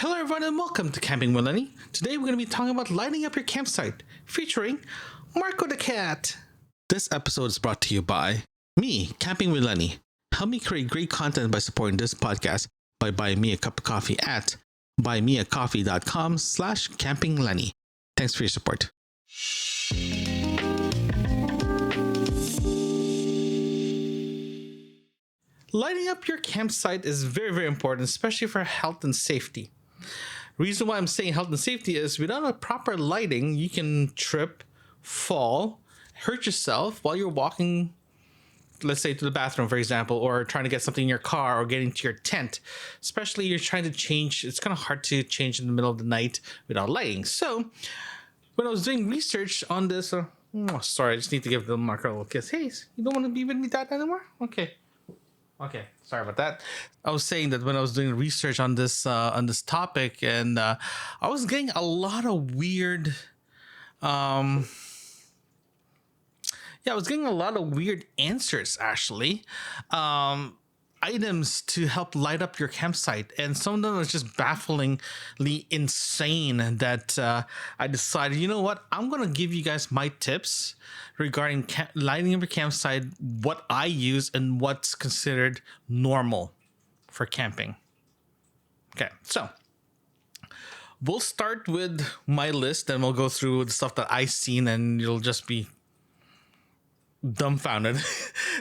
Hello, everyone, and welcome to Camping with Lenny. Today, we're going to be talking about lighting up your campsite, featuring Marco the Cat. This episode is brought to you by me, Camping with Lenny. Help me create great content by supporting this podcast by buying me a cup of coffee at buymeacoffee.com/campinglenny. Thanks for your support. Lighting up your campsite is very, very important, especially for health and safety. Reason why I'm saying health and safety is without a proper lighting, you can trip, fall, hurt yourself while you're walking, let's say to the bathroom, for example, or trying to get something in your car or getting to your tent. Especially you're trying to change, it's kind of hard to change in the middle of the night without lighting. So when I was doing research on this, sorry, I just need to give the marker a little kiss. Hey, you don't want to be with me that anymore? Okay, sorry about that. I was saying that when I was doing research on this topic, and I was getting a lot of weird, I was getting a lot of weird answers actually. Items to help light up your campsite, and some of them was just bafflingly insane that I decided, you know what, I'm gonna give you guys my tips regarding lighting up your campsite, what I use and what's considered normal for camping. Okay, so we'll start with my list and we'll go through the stuff that I've seen, and you'll just be dumbfounded.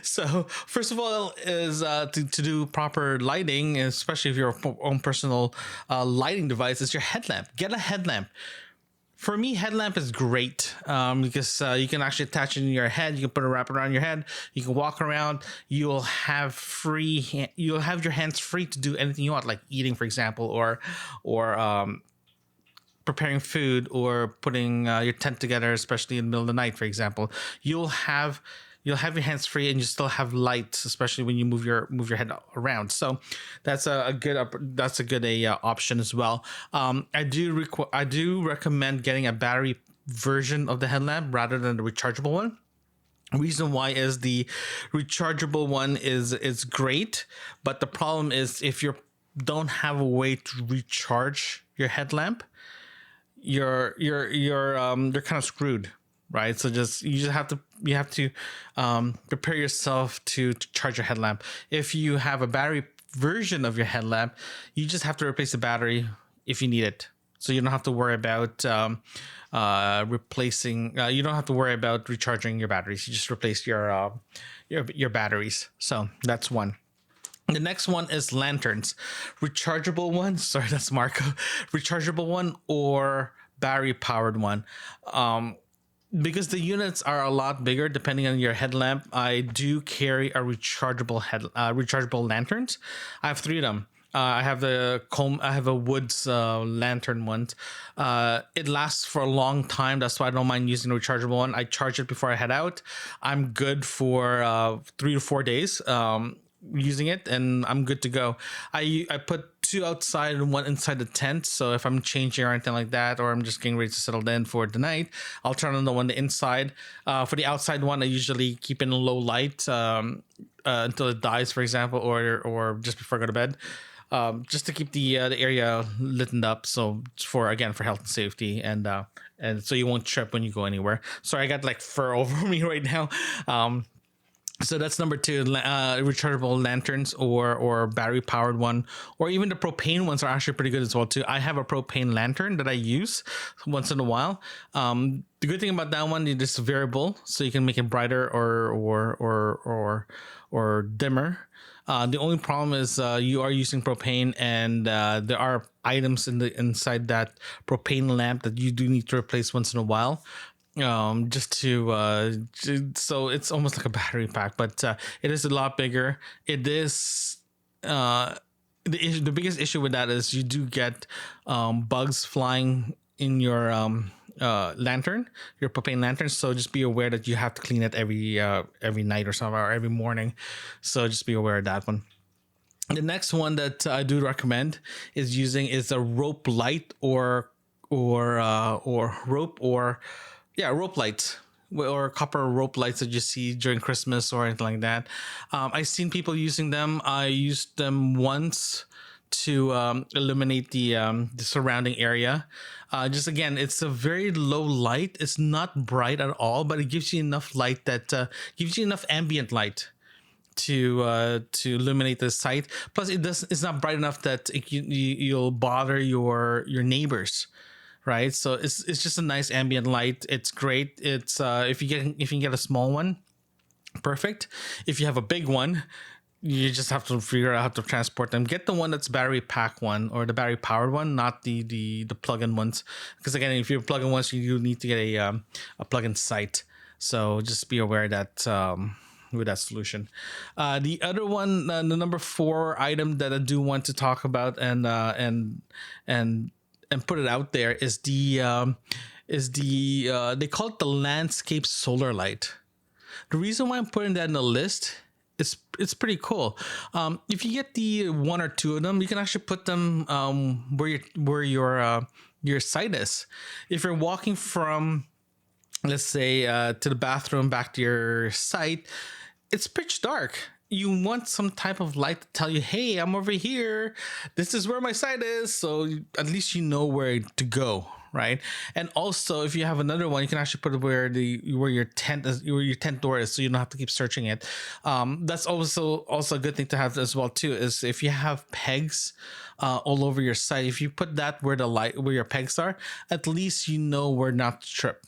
So first of all is to do proper lighting, especially if your own personal lighting device, is your headlamp. Get a headlamp. For me, headlamp is great because you can actually attach it in your head. You can put a wrap around your head. You can walk around. You'll have your hands free to do anything you want, like eating, for example, or preparing food, or putting your tent together, especially in the middle of the night, for example. You'll have your hands free, and you still have light, especially when you move your head around. So that's a good option as well. I do recommend getting a battery version of the headlamp rather than the rechargeable one. Reason why is the rechargeable one is great, but the problem is if you don't have a way to recharge your headlamp, you're kind of screwed, right? So you have to prepare yourself to charge your headlamp. If you have a battery version of your headlamp, you just have to replace the battery if you need it. So you don't have to worry about replacing. You don't have to worry about recharging your batteries. You just replace your batteries. So that's one. The next one is lanterns. Rechargeable one. Sorry, that's Marco. Rechargeable one or battery powered one. Because the units are a lot bigger depending on your headlamp, I do carry a rechargeable lanterns. I have 3 of them. I have a Woods lantern one. It lasts for a long time. That's why I don't mind using a rechargeable one. I charge it before I head out. I'm good for 3 to 4 days using it, and I'm good to go. I put 2 outside and 1 inside the tent. So if I'm changing or anything like that, or I'm just getting ready to settle in for the night, I'll turn on the one inside. For the outside one, I usually keep in low light until it dies, for example, or just before I go to bed. Just to keep the area lit up, so for health and safety, and so you won't trip when you go anywhere. Sorry, I got like fur over me right now. So that's number 2, rechargeable lanterns or battery powered one, or even the propane ones are actually pretty good as well too. I have a propane lantern that I use once in a while. The good thing about that one is it's variable, so you can make it brighter or dimmer. The only problem is you are using propane, and there are items inside that propane lamp that you do need to replace once in a while. So it's almost like a battery pack, but it is a lot bigger. It is the biggest issue with that is you do get bugs flying in your lantern, your propane lantern. So just be aware that you have to clean it every night or something, or every morning. So just be aware of that one. The next one that I do recommend is a rope light or rope lights, or copper rope lights that you see during Christmas or anything like that. I've seen people using them. I used them once to illuminate the surrounding area. Just again, it's a very low light. It's not bright at all, but it gives you enough light that gives you enough ambient light to illuminate the site. Plus, it's not bright enough that you'll bother your neighbors, right? So it's just a nice ambient light. It's great. It's if you can get a small one, perfect. If you have a big one, you just have to figure out how to transport them. Get the one that's battery pack one or the battery powered one, not the plug-in ones. Because again, if you're plug-in ones, you need to get a plug-in site. So just be aware that with that solution. The other one, the number 4 item that I do want to talk about and put it out there is they call it the landscape solar light. The reason why I'm putting that in the list is it's pretty cool. If you get the 1 or 2 of them, you can actually put them where your site is. If you're walking from, let's say, to the bathroom back to your site, it's pitch dark. You want some type of light to tell you, hey, I'm over here. This is where my site is. So at least you know where to go, right? And also, if you have another one, you can actually put it where your tent is, where your tent door is, so you don't have to keep searching it. That's also a good thing to have as well too. Is if you have pegs all over your site, if you put that where your pegs are, at least you know where not to trip.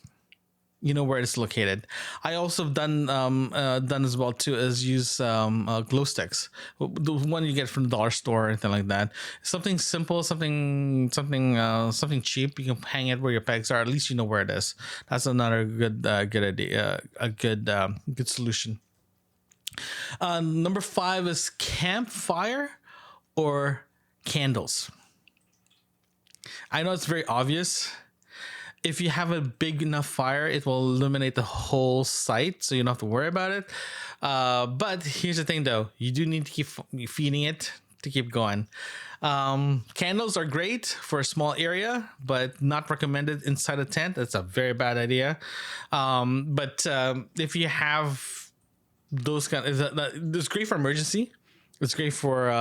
You know where it's located. I also have done as well too is use glow sticks, the one you get from the dollar store or anything like that. Something simple, something cheap. You can hang it where your pegs are. At least you know where it is. That's another good idea, a good solution. Number 5 is campfire or candles. I know it's very obvious. If you have a big enough fire, it will illuminate the whole site, so you don't have to worry about it. But here's the thing, though. You do need to keep feeding it to keep going. Candles are great for a small area, but not recommended inside a tent. That's a very bad idea. But if you have those it's great for emergency. It's great for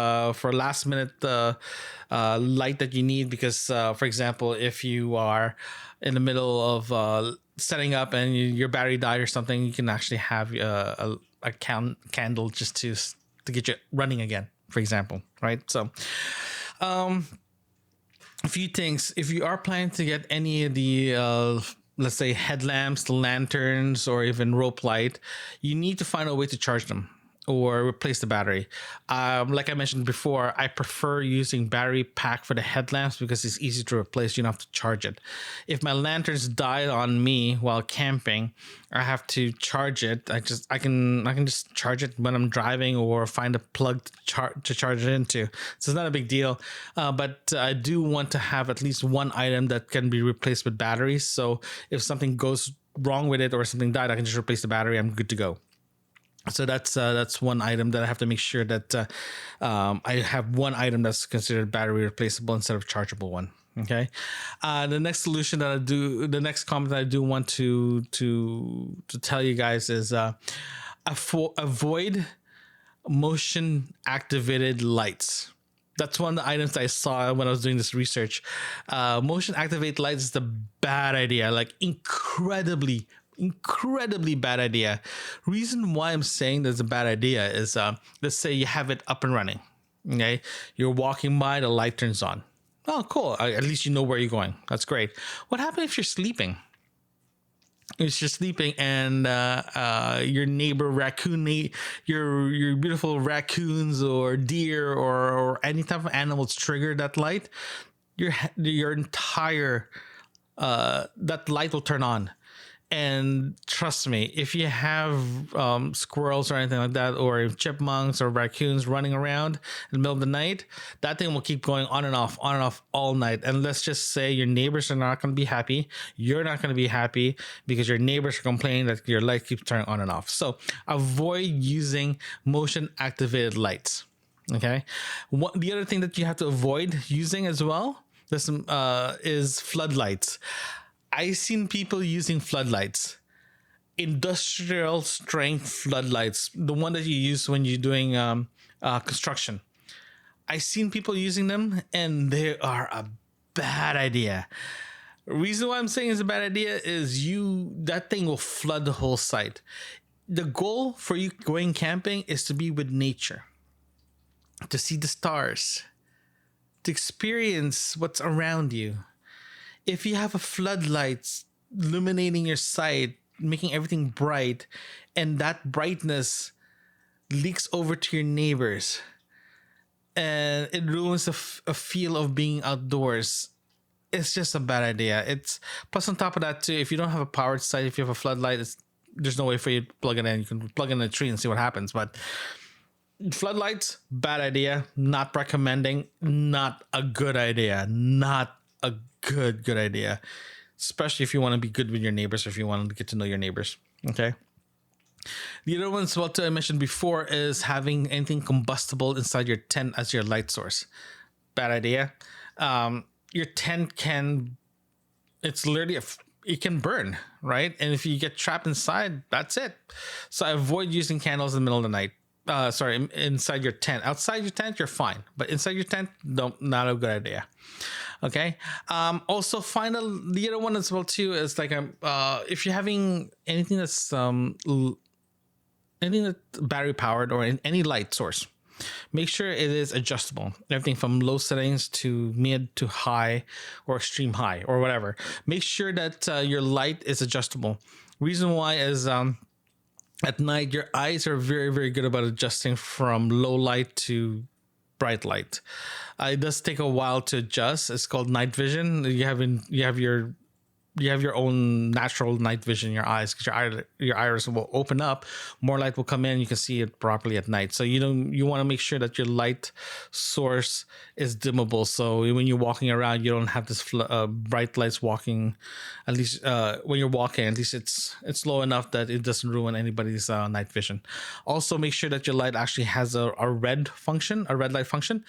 last minute light that you need because, for example, if you are in the middle of setting up and your battery died or something, you can actually have a candle just to get you running again, for example, right? So, a few things. If you are planning to get any of the let's say headlamps, lanterns, or even rope light, you need to find a way to charge them or replace the battery. Like I mentioned before, I prefer using battery pack for the headlamps because it's easy to replace. You don't have to charge it. If my lanterns die on me while camping, I have to charge it. I can just charge it when I'm driving or find a plug to charge it into. So it's not a big deal. But I do want to have at least one item that can be replaced with batteries. So if something goes wrong with it or something died, I can just replace the battery. I'm good to go. So that's one item that I have to make sure that I have one item that's considered battery replaceable instead of chargeable one. Okay. The next solution the next comment that I do want to tell you guys is avoid motion activated lights. That's one of the items that I saw when I was doing this research. Motion activated lights is a bad idea, like incredibly bad idea. Reason why I'm saying that's a bad idea is let's say you have it up and running. Okay, you're walking by, the light turns on. Oh, cool. At least you know where you're going. That's great. What happens if you're sleeping? If you're sleeping and your neighbor your beautiful raccoons or deer or any type of animals trigger that light, your entire that light will turn on. And trust me, if you have squirrels or anything like that, or chipmunks or raccoons running around in the middle of the night, that thing will keep going on and off all night. And let's just say your neighbors are not going to be happy. You're not going to be happy because your neighbors are complaining that your light keeps turning on and off. So avoid using motion activated lights. Okay. The other thing that you have to avoid using as well is floodlights. I've seen people using floodlights, industrial strength floodlights, the one that you use when you're doing construction. I've seen people using them, and they are a bad idea. Reason why I'm saying it's a bad idea is that thing will flood the whole site. The goal for you going camping is to be with nature, to see the stars, to experience what's around you. If you have a floodlights illuminating your site, making everything bright, and that brightness leaks over to your neighbors, and it ruins a feel of being outdoors, it's just a bad idea. It's plus on top of that too. If you don't have a powered site, if you have a floodlight, there's no way for you to plug it in. You can plug it in a tree and see what happens. But floodlights, bad idea. Not recommending. Not a good idea. Not a good idea. Especially if you want to be good with your neighbors, or if you want to get to know your neighbors. Okay. The other one as well, I mentioned before, is having anything combustible inside your tent as your light source. Bad idea. Your tent it's literally it can burn, right? And if you get trapped inside, that's it. So avoid using candles in the middle of the night. Inside your tent. Outside your tent, you're fine, but inside your tent, not a good idea. Okay. Also, the other one as well too is like if you're having anything that's anything that's battery powered or in any light source, make sure it is adjustable. Everything from low settings to mid to high or extreme high or whatever. Make sure that your light is adjustable. Reason why is at night your eyes are very, very good about adjusting from low light to bright light. It does take a while to adjust. It's called night vision. You have your own natural night vision in your eyes, because your iris will open up, more light will come in, you can see it properly at night. So you want to make sure that your light source is dimmable, so when you're walking around you don't have this bright lights walking. At least when you're walking, at least it's low enough that it doesn't ruin anybody's night vision. Also, make sure that your light actually has a red light function.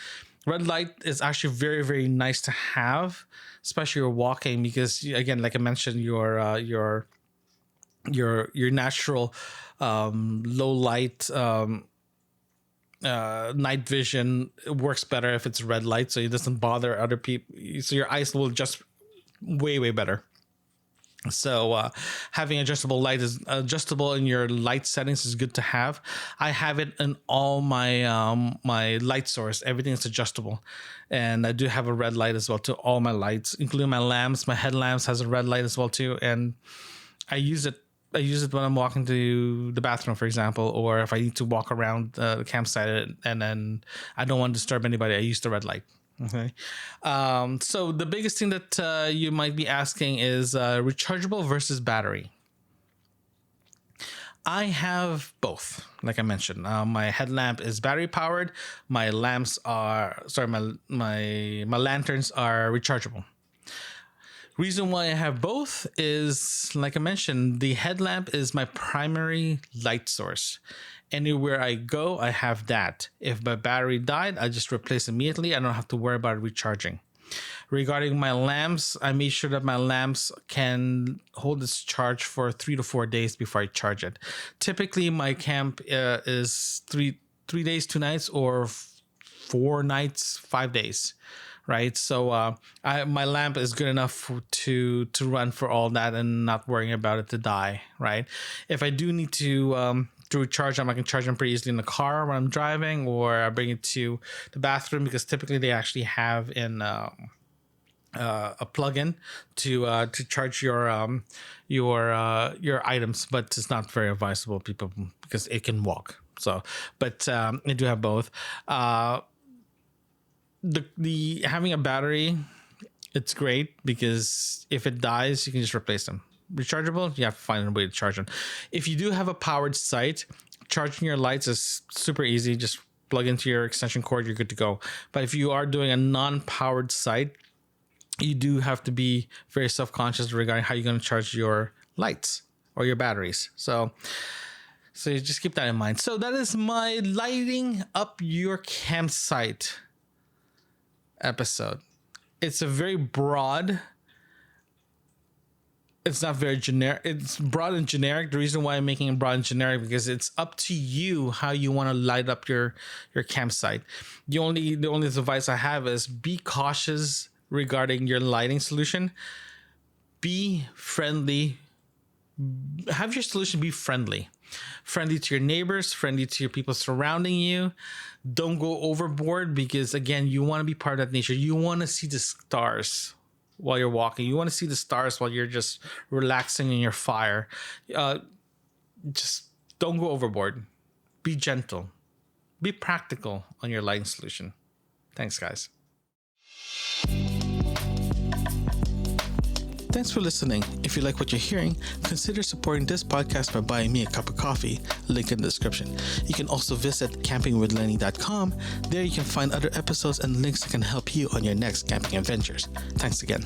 Red light is actually very, very nice to have, especially you're walking, because again, like I mentioned, your natural low light night vision works better if it's red light, so it doesn't bother other people. So your eyes will adjust way better. So having adjustable in your light settings is good to have. I have it in all my my light source. Everything is adjustable, and I do have a red light as well to all my lights, including my lamps. My headlamps has a red light as well too, and I use it. I use it when I'm walking to the bathroom, for example, or if I need to walk around the campsite and then I don't want to disturb anybody, I use the red light. Okay. So the biggest thing that you might be asking is rechargeable versus battery. I have both, like I mentioned. My headlamp is battery powered. My lamps are my lanterns are rechargeable. Reason why I have both is, like I mentioned, the headlamp is my primary light source. Anywhere I go, I have that. If my battery died, I just replace immediately. I don't have to worry about recharging. Regarding my lamps, I made sure that my lamps can hold its charge for 3 to 4 days before I charge it. Typically, my camp is three days, 2 nights, or 4 nights, 5 days. Right, so my lamp is good enough to run for all that and not worrying about it to die. Right, if I do need to recharge them, I can charge them pretty easily in the car when I'm driving, or I bring it to the bathroom, because typically they actually have in a plug-in to charge your items, but it's not very advisable, people, because it can walk. So, but I do have both. The having a battery, it's great, because if it dies, you can just replace them. Rechargeable, you have to find a way to charge them. If you do have a powered site, charging your lights is super easy. Just plug into your extension cord, you're good to go. But if you are doing a non-powered site, you do have to be very self-conscious regarding how you're going to charge your lights or your batteries. So you just keep that in mind. So that is my lighting up your campsite episode. It's a very broad it's not very generic. It's broad and generic. The reason why I'm making it broad and generic because it's up to you how you want to light up your campsite. The only advice I have is be cautious regarding your lighting solution. Be friendly. Have your solution be friendly to your neighbors, friendly to your people surrounding you. Don't go overboard because again, you want to be part of that nature. You want to see the stars while you're walking. You want to see the stars while you're just relaxing in your fire. Just don't go overboard. Be gentle. Be practical on your lighting solution. Thanks, guys. Thanks for listening. If you like what you're hearing, consider supporting this podcast by buying me a cup of coffee, link in the description. You can also visit campingwithlenny.com. There you can find other episodes and links that can help you on your next camping adventures. Thanks again.